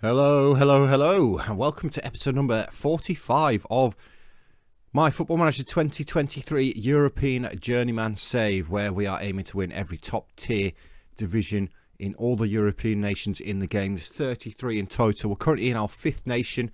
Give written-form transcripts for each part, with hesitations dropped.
Hello, hello, hello, and welcome to episode number 45 of my Football Manager 2023 European Journeyman Save, where we are aiming to win every top tier division in all the European nations in the game. There's 33 in total. We're currently in our fifth nation,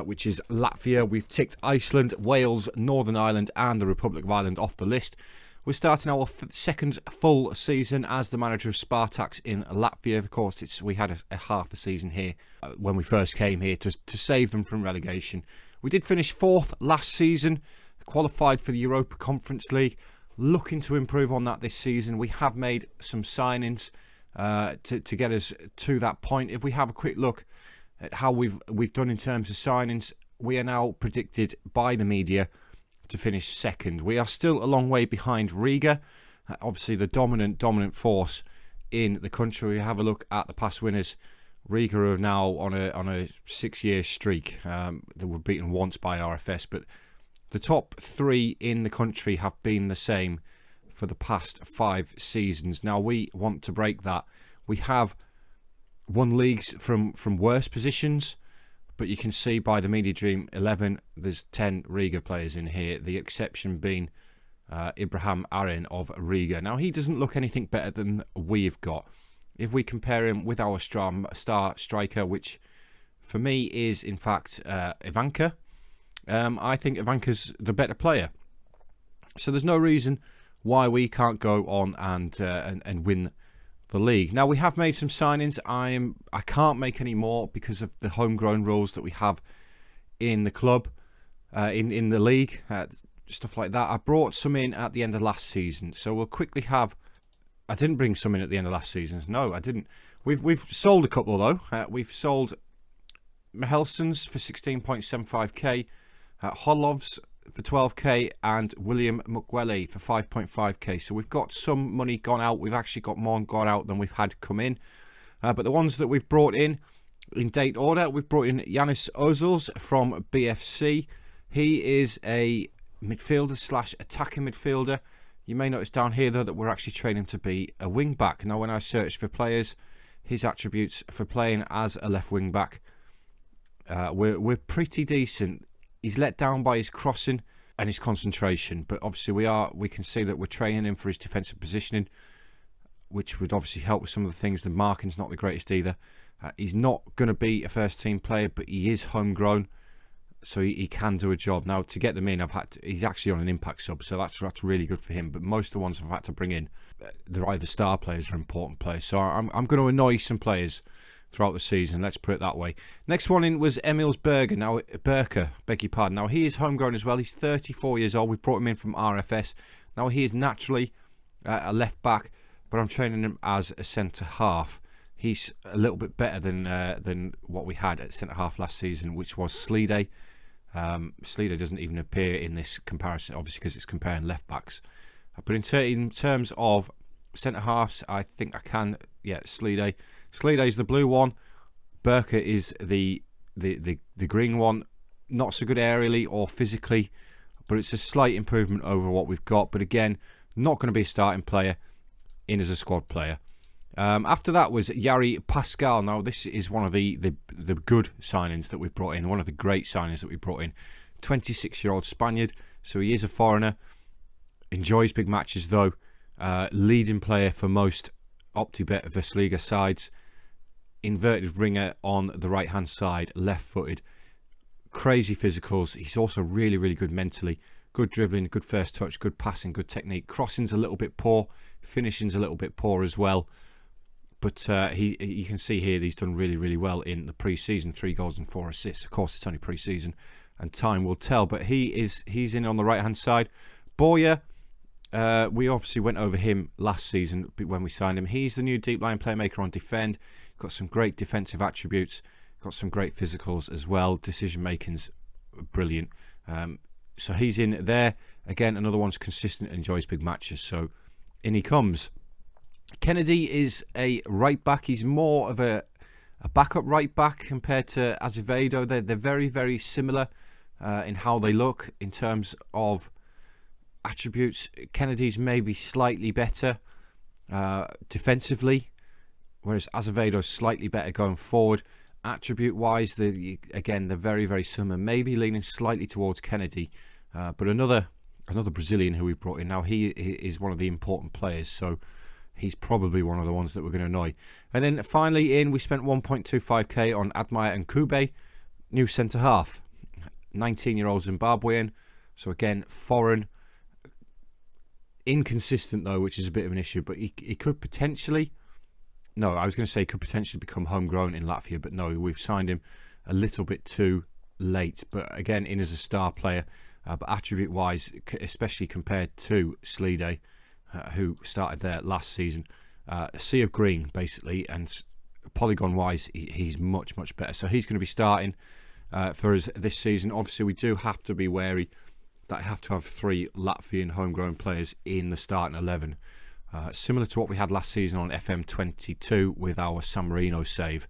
which is Latvia. We've ticked Iceland, Wales, Northern Ireland, and the Republic of Ireland off the list. We're starting our second full season as the manager of Spartaks in Latvia. Of course, we had a half a season here when we first came here to save them from relegation. We did finish fourth last season, qualified for the Europa Conference League. Looking to improve on that this season. We have made some signings to get us to that point. If we have a quick look at how we've done in terms of signings, we are now predicted by the media to finish second. We are still a long way behind Riga, obviously the dominant force in the country. We have a look at the past winners. Riga are now on a 6-year streak. They were beaten once by RFS, but the top three in the country have been the same for the past 5 seasons. Now we want to break that. We have won leagues from worse positions, but you can see by the Media Dream 11, there's 10 Riga players in here. The exception being Ibrahim Arin of Riga. Now, he doesn't look anything better than we've got. If we compare him with our star striker, which for me is, in fact, Ivanka, I think Ivanka's the better player. So there's no reason why we can't go on and win the league. Now, we have made some signings. I can't make any more because of the homegrown rules that we have in the club, in the league, stuff like that. I brought some in at the end of last season, so we'll quickly have. I didn't bring some in at the end of last season. No, I didn't. We've sold a couple though. We've sold Mihelson's for 16.75k, Holov's for 12k, and William Mukwele for 5.5k. So we've got some money gone out. We've actually got more gone out than we've had come in. But the ones that we've brought in date order, we've brought in Yanis Ozils from BFC. He is a midfielder / attacking midfielder. You may notice down here though that we're actually training him to be a wing back. Now when I search for players, his attributes for playing as a left wing back, we're pretty decent. He's let down by his crossing and his concentration, but obviously we can see that we're training him for his defensive positioning, which would obviously help with some of the things. The marking's not the greatest either. He's not going to be a first team player, but he is homegrown, so he can do a job. Now to get them in, he's actually on an impact sub, so that's really good for him. But most of the ones I've had to bring in, they're either star players or important players. So I'm going to annoy some players throughout the season, let's put it that way. Next one in was Emils Berker, beg your pardon. Now he is homegrown as well. He's 34 years old. We brought him in from RFS. Now he is naturally a left back, but I'm training him as a centre half. He's a little bit better than what we had at centre half last season, which was Slide. Slide doesn't even appear in this comparison, obviously because it's comparing left backs. But in terms of centre halves, I think I can. Yeah, Slide. Slide is the blue one. Berker is the green one. Not so good aerially or physically, but it's a slight improvement over what we've got. But again, not going to be a starting player, in as a squad player. After that was Yari Pascal. Now this is one of the good signings that we've brought in. One of the great signings that we brought in. 26-year-old Spaniard, so he is a foreigner. Enjoys big matches though. Leading player for most OptiBet Versliga sides. Inverted ringer on the right hand side, left footed, crazy physicals. He's also really good mentally, good dribbling, good first touch, good passing, good technique. Crossing's a little bit poor, finishing's a little bit poor as well, but you can see here he's done really well in the pre-season. 3 goals and 4 assists. Of course it's only pre-season and time will tell, but he's in on the right hand side. Boyer, we obviously went over him last season when we signed him. He's the new deep line playmaker on defend. Got some great defensive attributes. Got some great physicals as well. Decision making's brilliant. So he's in there. Again, another one's consistent, enjoys big matches. So in he comes. Kennedy is a right back. He's more of a backup right back compared to Azevedo. They're very similar in how they look in terms of attributes. Kennedy's maybe slightly better defensively, whereas Azevedo's slightly better going forward, Attribute-wise, again, they're very, very similar. Maybe leaning slightly towards Kennedy, but another Brazilian who we brought in. Now, he is one of the important players, so he's probably one of the ones that we're going to annoy. And then finally we spent 1.25k on Admire and Kube, new centre-half. 19-year-old Zimbabwean, so again, foreign. Inconsistent, though, which is a bit of an issue, but he could potentially... No, I was going to say he could potentially become homegrown in Latvia, but no, we've signed him a little bit too late. But again, in as a star player, but attribute-wise, especially compared to Slide, who started there last season, a sea of green, basically, and polygon-wise, he's much, much better. So he's going to be starting for us this season. Obviously, we do have to be wary that I have to have 3 Latvian homegrown players in the starting 11. Similar to what we had last season on FM22 with our San Marino save.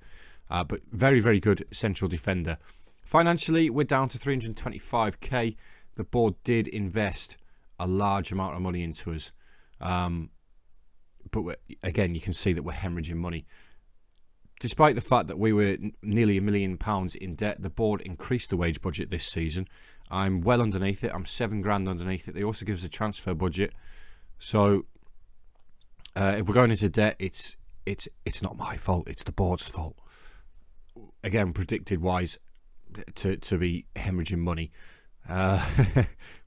But very, very good central defender. Financially, we're down to 325k. The board did invest a large amount of money into us. But again, you can see that we're hemorrhaging money. Despite the fact that we were nearly £1 million in debt, the board increased the wage budget this season. I'm well underneath it. I'm £7,000 underneath it. They also give us a transfer budget. So... if we're going into debt, it's not my fault. It's the board's fault. Again, predicted wise to be hemorrhaging money,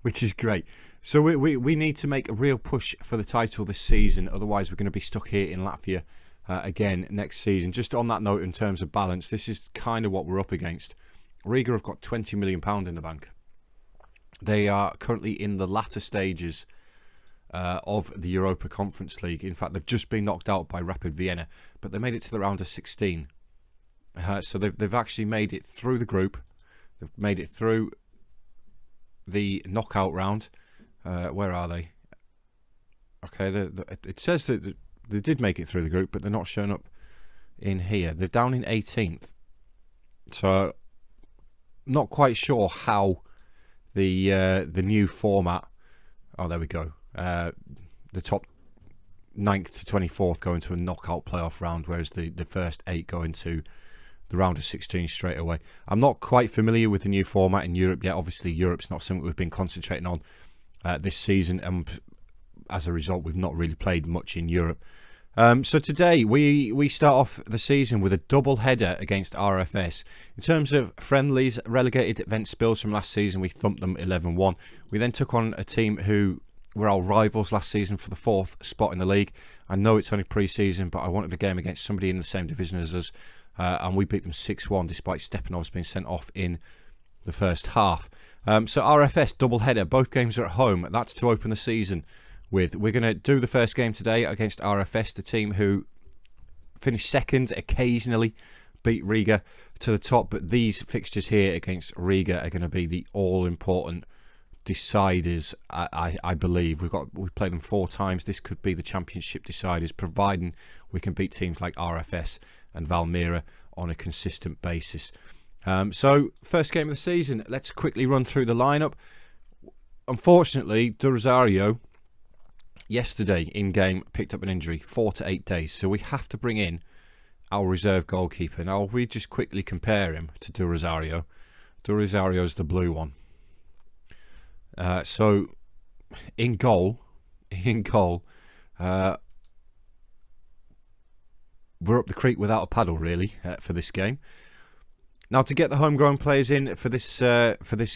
which is great. So we need to make a real push for the title this season. Otherwise, we're going to be stuck here in Latvia again next season. Just on that note, in terms of balance, this is kind of what we're up against. Riga have got £20 million in the bank. They are currently in the latter stages of the Europa Conference League. In fact, they've just been knocked out by Rapid Vienna, but they made it to the round of 16. So they've actually made it through the group. They've made it through the knockout round. Where are they? Okay, it says that they did make it through the group, but they're not showing up in here. They're down in 18th. So not quite sure how the new format... Oh, there we go. The top 9th to 24th go into a knockout playoff round, whereas the first 8 go into the round of 16 straight away. I'm not quite familiar with the new format in Europe yet. Obviously, Europe's not something we've been concentrating on this season, and as a result, we've not really played much in Europe. So today, we start off the season with a double header against RFS. In terms of friendlies, relegated Ventspils from last season, we thumped them 11-1. We then took on a team who were our rivals last season for the 4th spot in the league. I know it's only pre-season, but I wanted a game against somebody in the same division as us, and we beat them 6-1 despite Stepanov's being sent off in the first half. So RFS double header, both games are at home. That's to open the season with. We're going to do the first game today against RFS, the team who finished second, occasionally beat Riga to the top, but these fixtures here against Riga are going to be the all-important deciders. I believe we've played them 4 times. This could be the championship deciders, providing we can beat teams like RFS and Valmiera on a consistent basis. So first game of the season, let's quickly run through the lineup. Unfortunately, De Rosario yesterday in game picked up an injury, 4 to 8 days, so we have to bring in our reserve goalkeeper. Now if we just quickly compare him to De Rosario, De Rosario's the blue one. So in goal, we're up the creek without a paddle, really, for this game. Now, to get the homegrown players in for this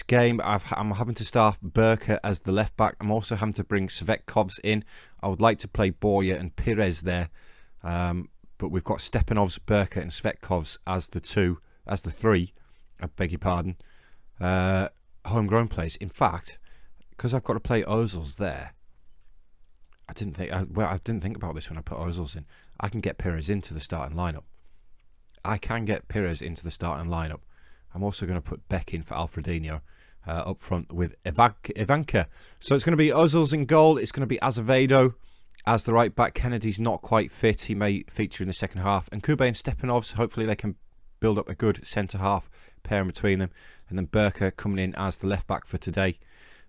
game, I'm having to start Burka as the left back. I'm also having to bring Svetkovs in. I would like to play Boya and Pires there, but we've got Stepanovs, Burka, and Svetkovs as the 3. I beg your pardon. Homegrown players. In fact, because I've got to play Ozils there, I didn't think about this when I put Ozils in. I can get Pires into the starting lineup. I'm also going to put Beck in for Alfredinho up front with Ivanka. So it's going to be Ozils in goal. It's going to be Azevedo as the right back. Kennedy's not quite fit. He may feature in the second half. And Kube and Stepanovs, hopefully they can build up a good centre-half pairing between them. And then Burka coming in as the left back for today.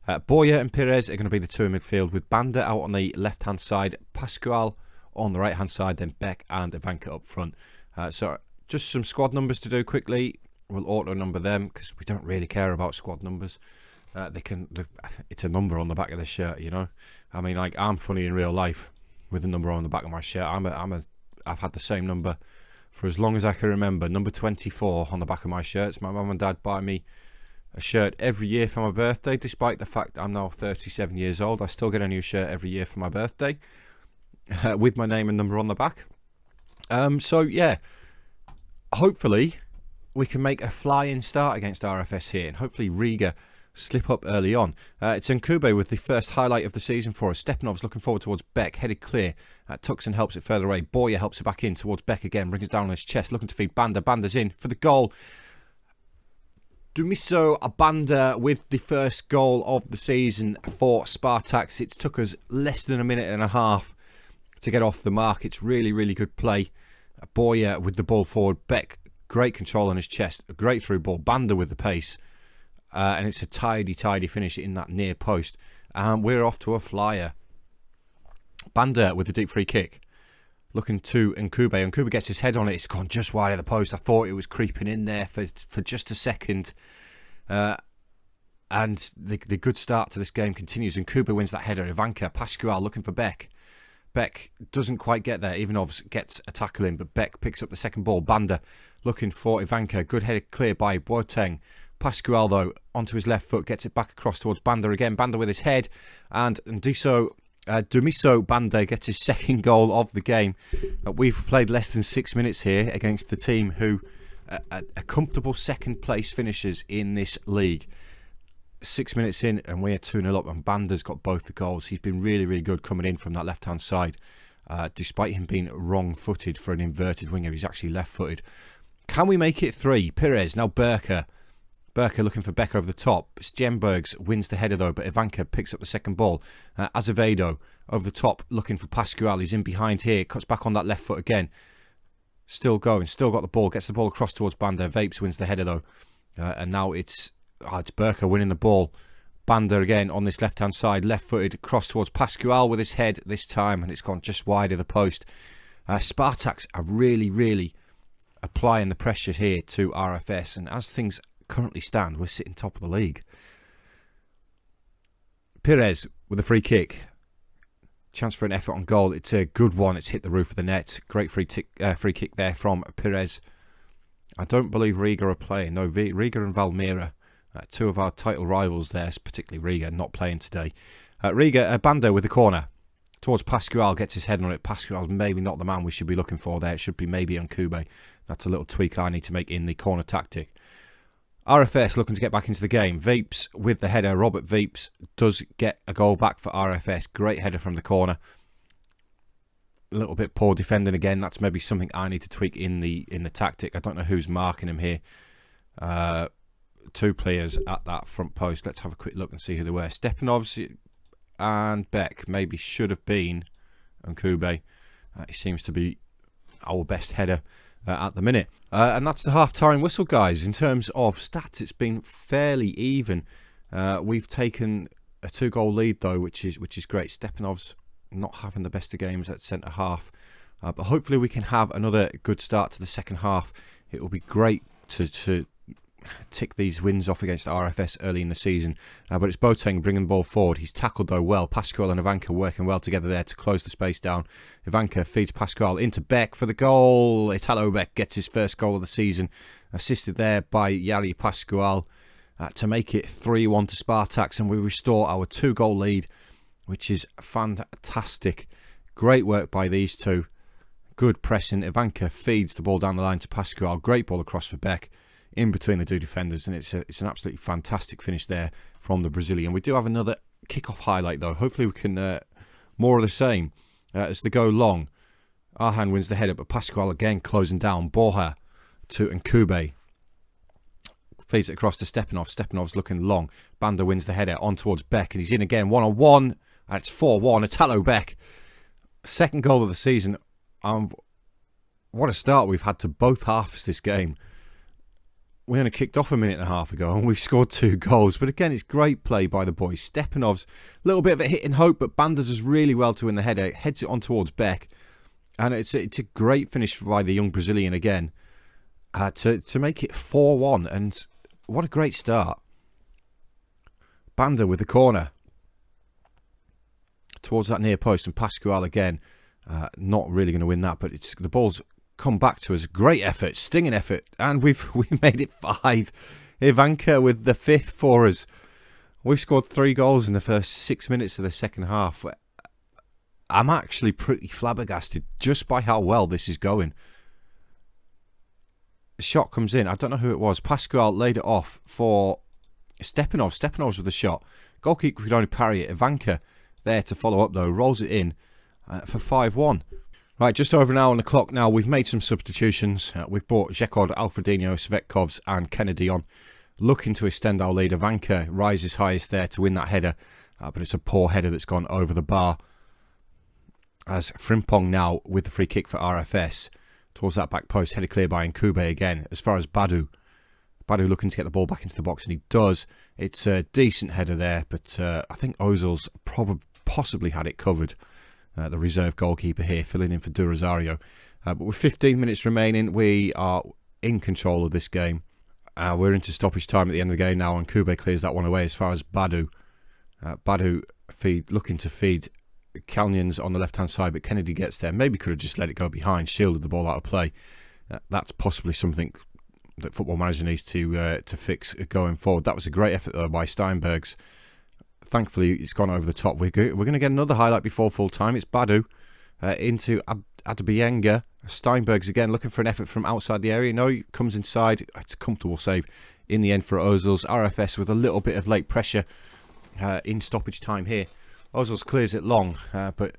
Boya and Pires are going to be the 2 in midfield, with Banda out on the left-hand side, Pascual on the right-hand side, then Beck and Ivanka up front. So just some squad numbers to do quickly. We'll auto number them because we don't really care about squad numbers. It's a number on the back of the shirt, you know. I mean, like, I'm funny in real life with the number on the back of my shirt. I've had the same number for as long as I can remember. Number 24 on the back of my shirts. My mum and dad buy me a shirt every year for my birthday, despite the fact I'm now 37 years old. I still get a new shirt every year for my birthday with my name and number on the back. So yeah, hopefully we can make a flying start against RFS here, and hopefully Riga slip up early on. It's Nkube with the first highlight of the season for us. Stepanov's looking forward towards Beck, headed clear. Tuxen helps it further away. Boyer helps it back in towards Beck again, brings it down on his chest, looking to feed Banda. Banda's in for the goal. Dumiso Banda with the first goal of the season for Spartaks. It's took us less than a minute and a half to get off the mark. It's really, really good play. Boyer with the ball forward. Beck, great control on his chest. A great through ball. Banda with the pace. And it's a tidy finish in that near post. And we're off to a flyer. Banda with the deep free kick. Looking to Nkube. Nkube gets his head on it. It's gone just wide of the post. I thought it was creeping in there for just a second. And the good start to this game continues. Nkube wins that header. Ivanka, Pascual looking for Beck. Beck doesn't quite get there. Ivanov gets a tackle in, but Beck picks up the second ball. Banda looking for Ivanka. Good headed clear by Boateng. Pascual, though, onto his left foot, gets it back across towards Banda again. Banda with his head, and Dumiso Banda gets his second goal of the game. We've played less than 6 minutes here against the team who are comfortable second place finishers in this league. 6 minutes in, and we're 2-0 up, and Banda's got both the goals. He's been really, really good coming in from that left-hand side. Despite him being wrong-footed for an inverted winger, he's actually left-footed. Can we make it 3? Pires, now Berker. Berker looking for Beck over the top. Stjernbergs wins the header though, but Ivanka picks up the second ball. Azevedo over the top looking for Pascual. He's in behind here. Cuts back on that left foot again. Still going. Still got the ball. Gets the ball across towards Banda. Vapes wins the header though. And now it's Berker winning the ball. Banda again on this left-hand side. Left-footed cross towards Pascual with his head this time. And it's gone just wide of the post. Spartaks are really, really applying the pressure here to RFS. And as things currently stand, we're sitting top of the league. Pires with a free kick. Chance for an effort on goal. It's a good one. It's hit the roof of the net. Great free kick there from Pires. I don't believe Riga are playing. No, Riga and Valmiera, two of our title rivals there, particularly Riga, not playing today. Riga, Banda with the corner. Towards Pascual, gets his head on it. Pascual's maybe not the man we should be looking for there. It should be maybe Nkube. That's a little tweak I need to make in the corner tactic. RFS looking to get back into the game. Vapes with the header. Robert Vapes does get a goal back for RFS. Great header from the corner. A little bit poor defending again. That's maybe something I need to tweak in the tactic. I don't know who's marking him here. Two players at that front post. Let's have a quick look and see who they were. Stepanovs and Beck maybe should have been Nkube. He seems to be our best header at the minute. And that's the half-time whistle, guys. In terms of stats, it's been fairly even. We've taken a 2-goal lead, though, which is great. Stepanov's not having the best of games at centre-half. But hopefully we can have another good start to the second half. It will be great to tick these wins off against RFS early in the season. But it's Boateng bringing the ball forward. He's tackled though well. Pascual and Ivanka working well together there to close the space down. Ivanka feeds Pascual into Beck for the goal. Italo Beck gets his first goal of the season, assisted there by Yari Pascual to make it 3-1 to Spartaks, and we restore our 2-goal lead, which is fantastic. Great work by these two. Good pressing. Ivanka feeds the ball down the line to Pascual. Great ball across for Beck in between the two defenders, and it's an absolutely fantastic finish there from the Brazilian. We do have another kick-off highlight though. Hopefully we can more of the same as they go long. Arhan wins the header, but Pascual again closing down. Borja to Nkube. Feeds it across to Stepanov. Stepanov's looking long. Banda wins the header on towards Beck, and he's in again. 1-on-1, and it's 4-1. Italo Beck. Second goal of the season. What a start we've had to both halves this game. We only kicked off a minute and a half ago and we've scored 2 goals. But again, it's great play by the boys. Stepanov's a little bit of a hit and hope, but Banda does really well to win the header. Heads it on towards Beck. And it's a great finish by the young Brazilian again. to make it 4-1. And what a great start. Banda with the corner towards that near post, and Pascual again, not really going to win that, but the ball's come back to us. Great effort, stinging effort, and we made it 5. Ivanka with the 5th for us. We've scored 3 goals in the first 6 minutes of the second half. I'm actually pretty flabbergasted just by how well this is going. The shot comes in. I don't know who it was. Pascual laid it off for Stepanov. Stepanov's with the shot. Goalkeeper could only parry it. Ivanka there to follow up though. Rolls it in for 5-1. Right, just over an hour on the clock now. We've made some substitutions. We've brought Zhekod, Alfredinho, Svetkovs and Kennedy on, looking to extend our lead. Ivanka rises highest there to win that header, but it's a poor header that's gone over the bar. As Frimpong now with the free kick for RFS towards that back post, headed clear by Nkube again. As far as Badu looking to get the ball back into the box, and he does. It's a decent header there, but I think Ozil's possibly had it covered. The reserve goalkeeper here filling in for Du Rosario. But with 15 minutes remaining, we are in control of this game. We're into stoppage time at the end of the game now, and Nkube clears that one away. As far as Badu looking to feed Kalyans on the left-hand side, but Kennedy gets there. Maybe could have just let it go behind, shielded the ball out of play. That's possibly something that Football Manager needs to fix going forward. That was a great effort though by Steinbergs. Thankfully, it's gone over the top. We're going to get another highlight before full time. It's Badu into Adbienga. Steinbergs again looking for an effort from outside the area. No, he comes inside. It's a comfortable save in the end for Ozils. RFS with a little bit of late pressure in stoppage time here. Ozils clears it long, but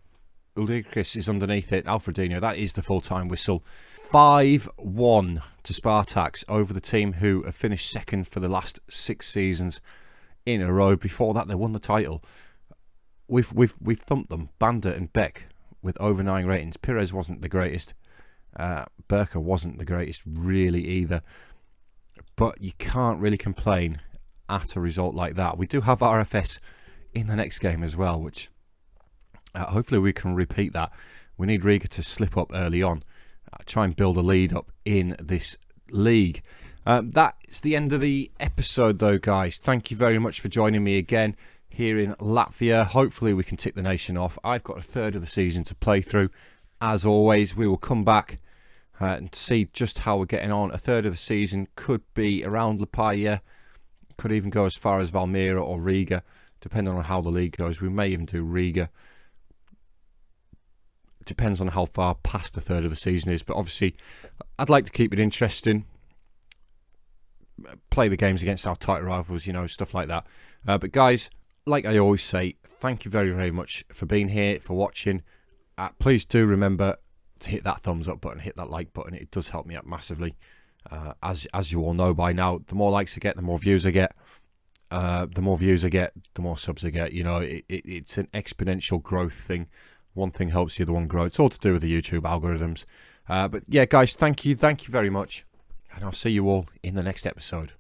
Ulrikis is underneath it. Alfredinho, that is the full-time whistle. 5-1 to Spartaks over the team who have finished second for the last 6 seasons in a row. Before that, they won the title. We've thumped them. Banda and Beck with over 9 ratings. Pires wasn't the greatest. Burka wasn't the greatest really either. But you can't really complain at a result like that. We do have RFS in the next game as well, which hopefully we can repeat that. We need Riga to slip up early on, try and build a lead up in this league. That's the end of the episode though, guys. Thank you very much for joining me again here in Latvia. Hopefully we can tick the nation off. I've got a third of the season to play through. As always, we will come back and see just how we're getting on. A third of the season could be around Liepāja, could even go as far as Valmiera or Riga, depending on how the league goes. We may even do Riga. Depends on how far past the third of the season is, but obviously I'd like to keep it interesting. Play the games against our title rivals, you know, stuff like that. But guys, like I always say, thank you very, very much for being here, for watching. Please do remember to hit that thumbs up button, hit that like button. It does help me out massively. As you all know by now, the more likes I get, the more views I get. The more views I get, the more subs I get. You know, it's an exponential growth thing. One thing helps the other one grow. It's all to do with the YouTube algorithms. But yeah, guys, thank you very much. And I'll see you all in the next episode.